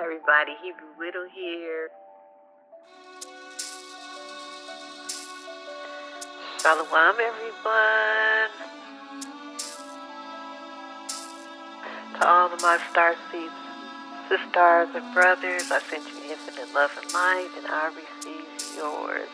everybody. Hebrew Widow here. Shalom, everyone. To all of my starseeds, sisters, and brothers, I send you infinite love and light, and I receive yours.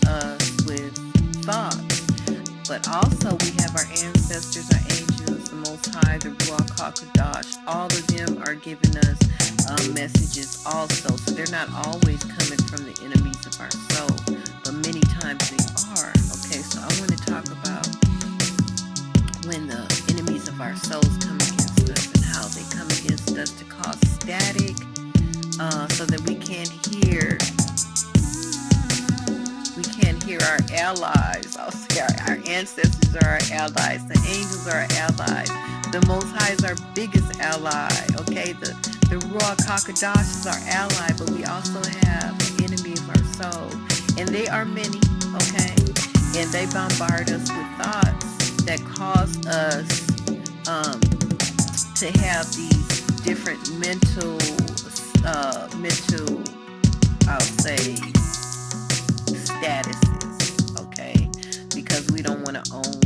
Us with thoughts, but also we have our ancestors, our angels, the Most High, the Ruach HaKodesh. All of them are giving us messages also, so they're not always coming from the enemies of our soul, but many times they are. Okay, so I want to talk about when the enemies of our souls come against us and how they come against us to cause static, so that we can't hear our allies. I'll say our ancestors are our allies. The angels are our allies. The Most High is our biggest ally. Okay, the Ruach HaKodesh is our ally, but we also have an enemy of our soul, and they are many. Okay, and they bombard us with thoughts that cause us to have these different mental, I'll say, statuses, okay? Because we don't want to own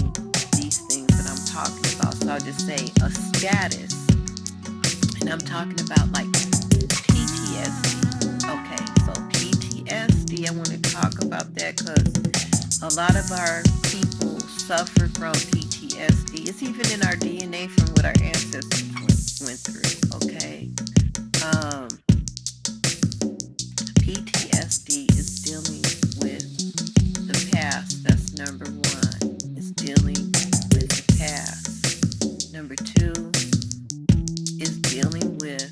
these things that I'm talking about. So I'll just say a status. And I'm talking about like PTSD. Okay, so PTSD, I want to talk about that because a lot of our people suffer from PTSD. It's even in our DNA from what our ancestors went through, okay? PTSD is dealing with the past. That's number one. It's dealing with the past. Number two is dealing with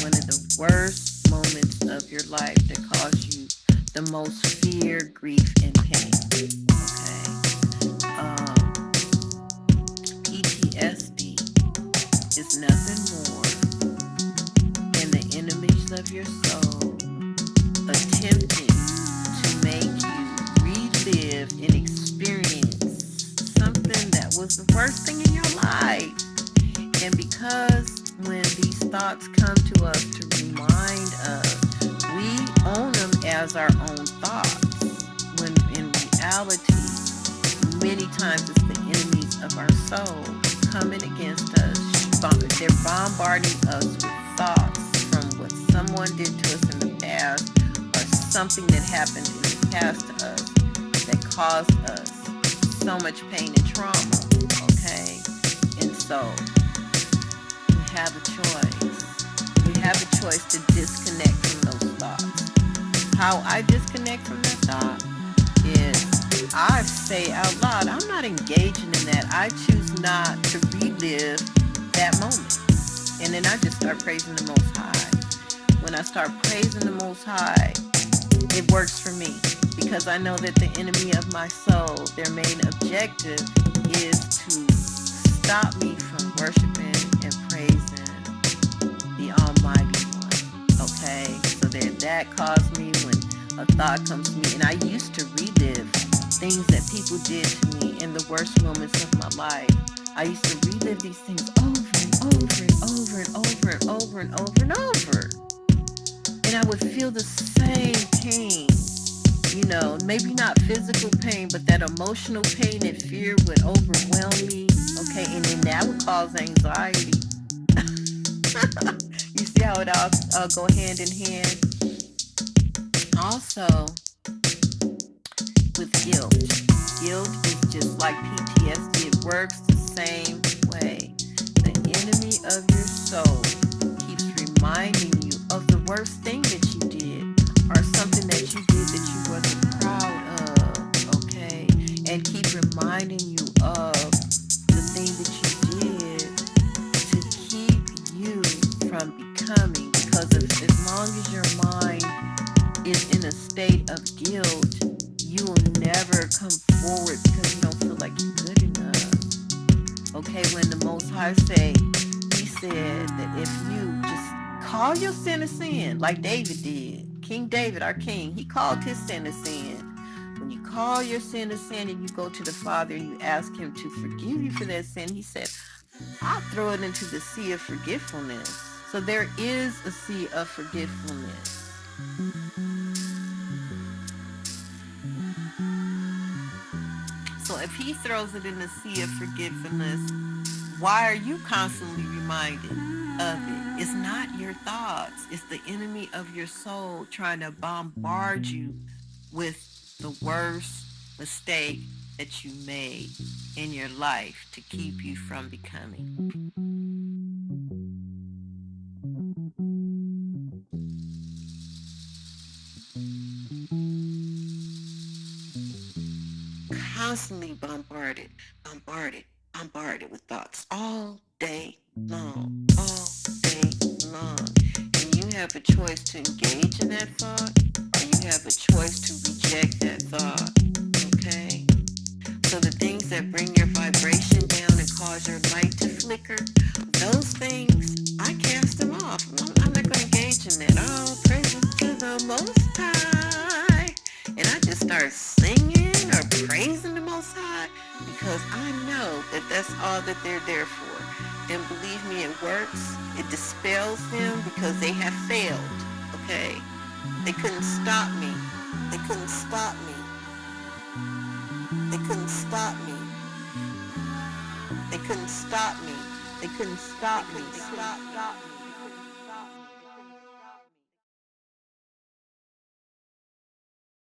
one of the worst moments of your life that caused you the most fear, grief, and pain. Okay. PTSD is nothing more than the enemies of your soul attempting to make you relive and experience something that was the worst thing in your life. And because when these thoughts come to us to remind us, we own them as our own thoughts, when in reality, many times it's the enemies of our soul coming against us. They're bombarding us with thoughts from what someone did to us in the past, or something that happened in the past to us that caused us so much pain and trauma, okay? And so, you have a choice. You have a choice to disconnect from those thoughts. How I disconnect from that thought is I say out loud, I'm not engaging in that. I choose not to relive that moment. And then I just start praising the Most High. When I start praising the Most High, it works for me because I know that the enemy of my soul, their main objective is to stop me from worshiping and praising the Almighty One. Okay, so that caused me when a thought comes to me, and I used to relive things that people did to me in the worst moments of my life. I used to relive these things over and over and over and over and over and over and over. And I would feel the same pain, you know, maybe not physical pain, but that emotional pain and fear would overwhelm me, okay? And then that would cause anxiety. You see how it all go hand in hand? Also, with guilt. Guilt is just like PTSD. It works the same way. The enemy of your soul keeps reminding you of the worst thing that you did, or something that you did that you wasn't proud of, okay? And keep reminding you of the thing that you did to keep you from becoming, because as long as your mind is in a state of guilt, you will never come forward because you don't feel like you're good enough. Okay, when the Most High say, he said that if you just call your sin a sin, like David did, King David, our king, he called his sin a sin. When you call your sin a sin and you go to the Father and you ask him to forgive you for that sin, he said, I'll throw it into the sea of forgetfulness. So there is a sea of forgetfulness. So if he throws it in the sea of forgetfulness, why are you constantly reminded of it? It's not your thoughts. It's the enemy of your soul trying to bombard you with the worst mistake that you made in your life to keep you from becoming. Constantly bombarded with thoughts all day long. And you have a choice to engage in that thought, or you have a choice to reject that thought. Okay? So the things that bring your vibration down and cause your light to flicker, those things, I cast them off. I'm not going to engage in that. Oh, praise to the Most High. And I just start singing or praising the Most High because I know that that's all that they're there for. And believe me, it works. It dispels them because they have failed. Okay? They couldn't stop me. They couldn't stop me. They couldn't stop me. They couldn't stop me. They couldn't stop me. Stop me.